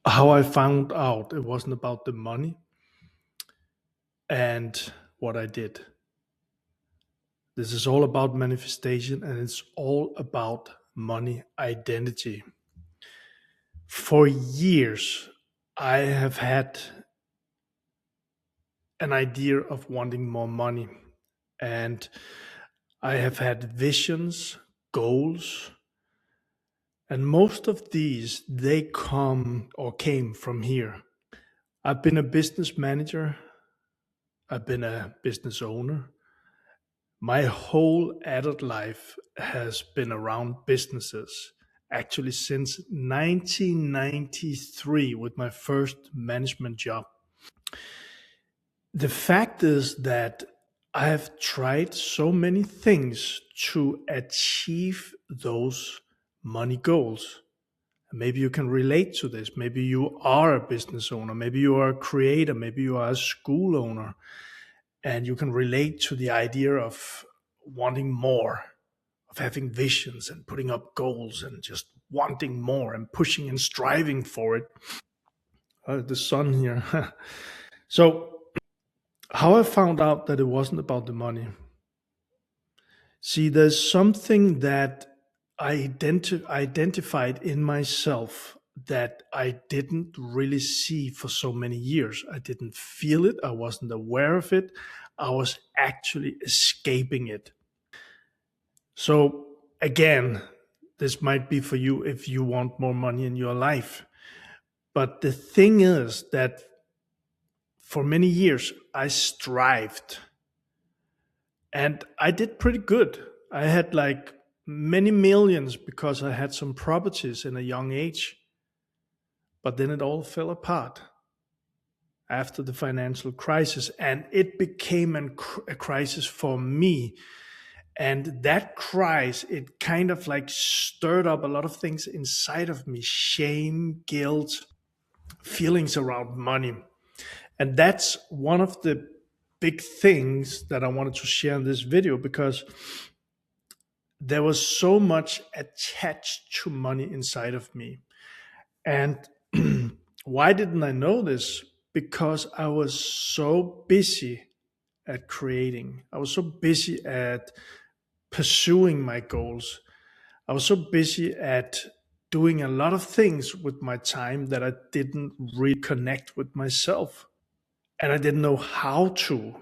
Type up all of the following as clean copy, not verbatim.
How I found out it wasn't about the money and what I did. This is all about manifestation and it's all about money identity. For years, I have had an idea of wanting more money, and I have had visions, goals, and most of these they come or came from here. I've been a business manager, I've been a business owner. My whole adult life has been around businesses. Actually, since 1993, with my first management job. The fact is that I have tried so many things to achieve those money goals. Maybe you can relate to this. Maybe you are a business owner. Maybe you are a creator. Maybe you are a school owner. And you can relate to the idea of wanting more, of having visions and putting up goals and just wanting more and pushing and striving for it. The sun here. So, how I found out that it wasn't about the money. See, there's something that I identified in myself that I didn't really see for so many years. I didn't feel it. I wasn't aware of it. I was actually escaping it. So, again, this might be for you if you want more money in your life. But the thing is that for many years, I strived and I did pretty good. I had like many millions because I had some properties in a young age. But then it all fell apart after the financial crisis, and it became a crisis for me. And that crisis, it kind of like stirred up a lot of things inside of me: shame, guilt, feelings around money. And that's one of the big things that I wanted to share in this video, because there was so much attached to money inside of me. And why didn't I know this? Because I was so busy at creating, I was so busy at pursuing my goals, I was so busy at doing a lot of things with my time that I didn't reconnect with myself. And I didn't know how to.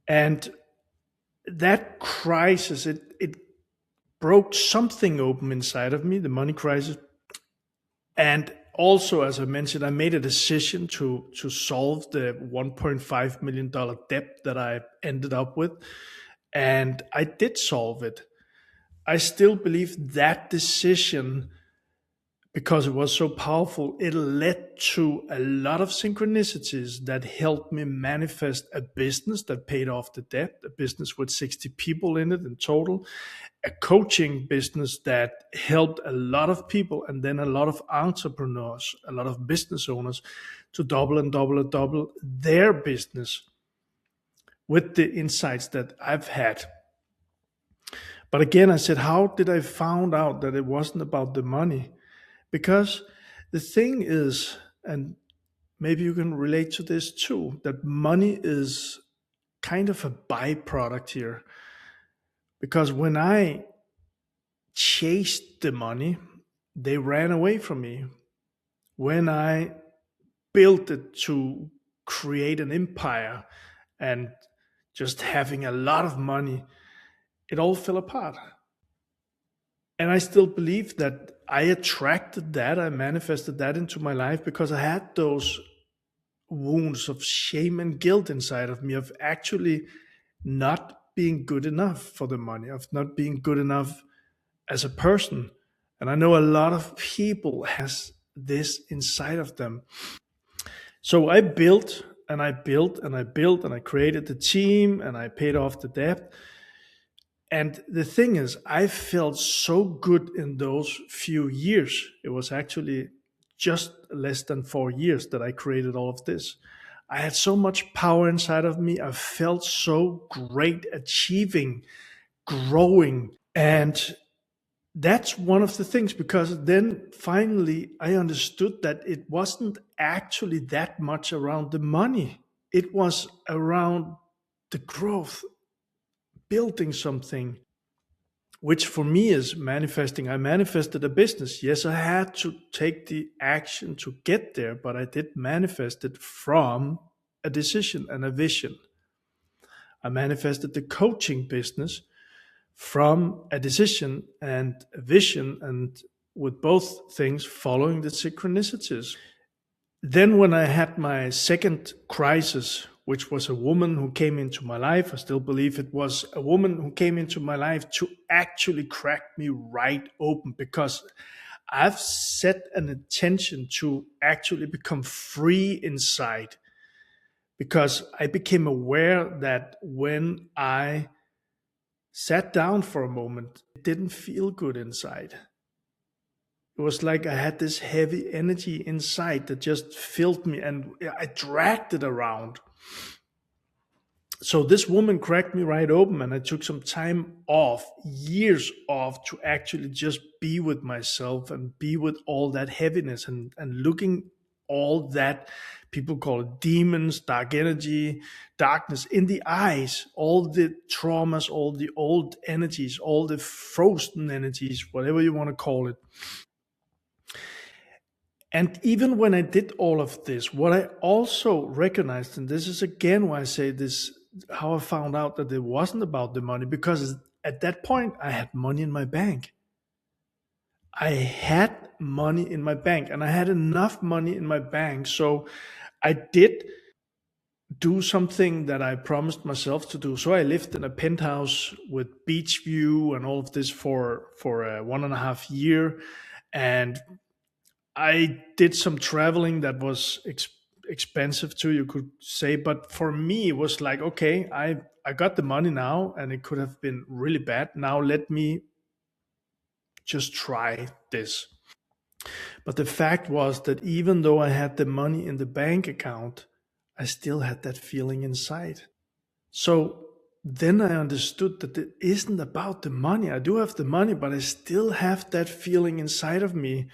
And that crisis, it broke something open inside of me, the money crisis. And also, as I mentioned, I made a decision to solve the $1.5 million debt that I ended up with. And I did solve it. I still believe that decision, because it was so powerful, it led to a lot of synchronicities that helped me manifest a business that paid off the debt, a business with 60 people in it in total, a coaching business that helped a lot of people, and then a lot of entrepreneurs, a lot of business owners to double and double and double their business with the insights that I've had. But again, I said, how did I find out that it wasn't about the money? Because the thing is, and maybe you can relate to this too, that money is kind of a byproduct here. Because when I chased the money, they ran away from me. When I built it to create an empire and just having a lot of money, it all fell apart. And I still believe that I attracted that, I manifested that into my life because I had those wounds of shame and guilt inside of me, of actually not being good enough for the money, of not being good enough as a person. And I know a lot of people has this inside of them. So I built and I built and I built and I created the team and I paid off the debt. And the thing is, I felt so good in those few years. It was actually just less than 4 years that I created all of this. I had so much power inside of me. I felt so great achieving, growing. And that's one of the things, because then finally I understood that it wasn't actually that much around the money. It was around the growth, building something, which for me is manifesting. I manifested a business. Yes, I had to take the action to get there, but I did manifest it from a decision and a vision. I manifested the coaching business from a decision and a vision, and with both things following the synchronicities. Then, when I had my second crisis, which was a woman who came into my life, I still believe it was a woman who came into my life to actually crack me right open, because I've set an intention to actually become free inside. Because I became aware that when I sat down for a moment, it didn't feel good inside. It was like I had this heavy energy inside that just filled me, and I dragged it around. So this woman cracked me right open, and I took some time off, years off, to actually just be with myself and be with all that heaviness, and looking all that people call it demons, dark energy, darkness in the eyes, all the traumas, all the old energies, all the frozen energies, whatever you want to call it. And even when I did all of this, what I also recognized, and this is again why I say this, how I found out that it wasn't about the money, because at that point I had money in my bank. I had money in my bank, and I had enough money in my bank. So I did do something that I promised myself to do. So I lived in a penthouse with beach view and all of this for 1.5 year, and I did some traveling that was expensive too, you could say. But for me, it was like, okay, I got the money now, and it could have been really bad. Now let me just try this. But the fact was that even though I had the money in the bank account, I still had that feeling inside. So then I understood that it isn't about the money. I do have the money, but I still have that feeling inside of me.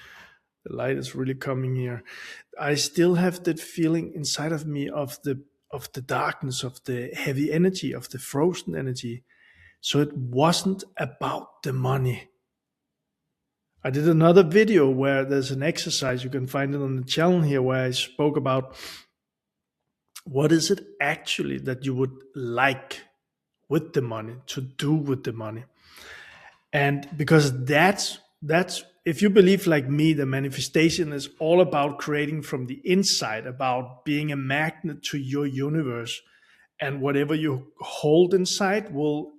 The light is really coming here. I still have that feeling inside of me of the darkness, of the heavy energy, of the frozen energy. So it wasn't about the money. I did another video where there's an exercise, you can find it on the channel here, where I spoke about what is it actually that you would like with the money, to do with the money. And because that's if you believe like me, the manifestation is all about creating from the inside, about being a magnet to your universe, and whatever you hold inside will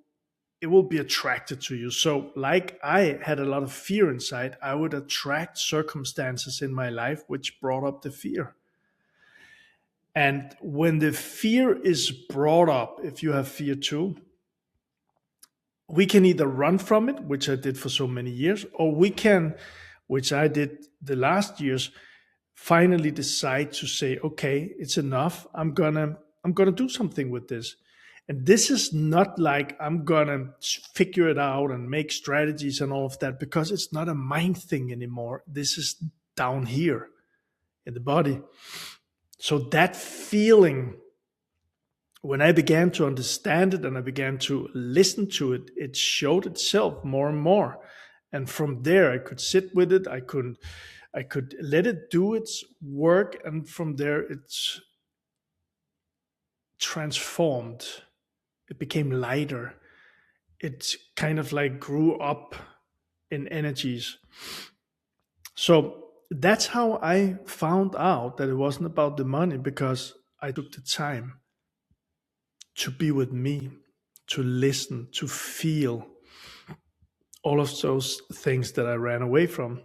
be attracted to you. So like I had a lot of fear inside, I would attract circumstances in my life which brought up the fear. And when the fear is brought up, if you have fear too, we can either run from it, which I did for so many years, or we can, which I did the last years, finally decide to say, okay, it's enough. I'm gonna do something with this. And this is not like I'm gonna figure it out and make strategies and all of that, because it's not a mind thing anymore. This is down here in the body. So that feeling, when I began to understand it and I began to listen to it, it showed itself more and more. And from there, I could sit with it. I could let it do its work, and from there, it's transformed. It became lighter. It kind of like grew up in energies. So that's how I found out that it wasn't about the money, because I took the time to be with me, to listen, to feel all of those things that I ran away from.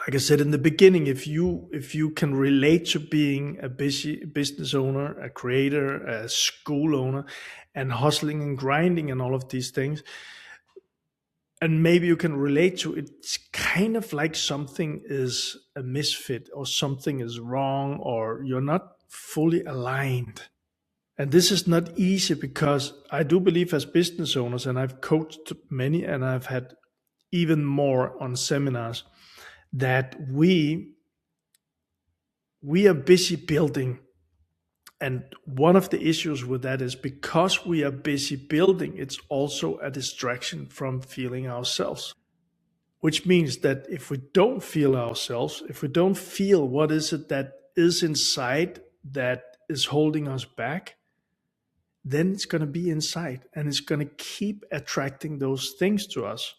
Like I said in the beginning, if you can relate to being a busy business owner, a creator, a school owner, and hustling and grinding and all of these things, and maybe you can relate to it, it's kind of like something is a misfit, or something is wrong, or you're not fully aligned. And this is not easy, because I do believe as business owners, and I've coached many, and I've had even more on seminars, that we are busy building. And one of the issues with that is because we are busy building, it's also a distraction from feeling ourselves. Which means that if we don't feel ourselves, if we don't feel what is it that is inside that is holding us back, then it's going to be inside and it's going to keep attracting those things to us.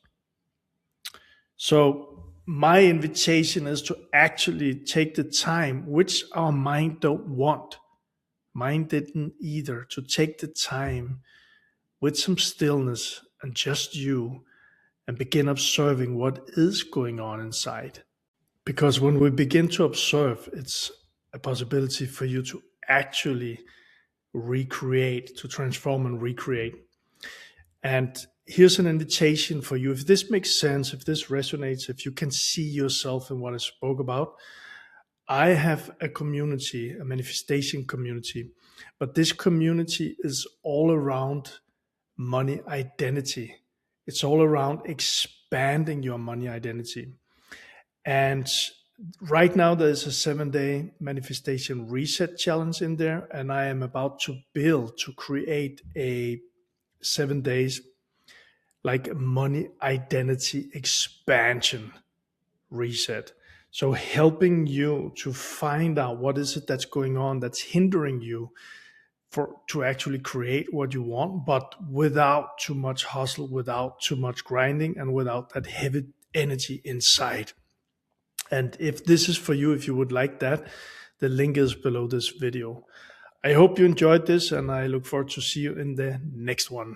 So my invitation is to actually take the time, which our mind don't want. Mind didn't either, to take the time with some stillness and just you, and begin observing what is going on inside. Because when we begin to observe, it's a possibility for you to actually recreate, to transform and recreate. And here's an invitation for you. If this makes sense, if this resonates, if you can see yourself in what I spoke about, I have a community, a manifestation community, but this community is all around money identity. It's all around expanding your money identity. And right now, there's a 7-day manifestation reset challenge in there, and I am about to create a 7 days like money identity expansion reset. So helping you to find out what is it that's going on that's hindering you for to actually create what you want, but without too much hustle, without too much grinding, and without that heavy energy inside. And if this is for you, if you would like that, the link is below this video. I hope you enjoyed this, and I look forward to see you in the next one.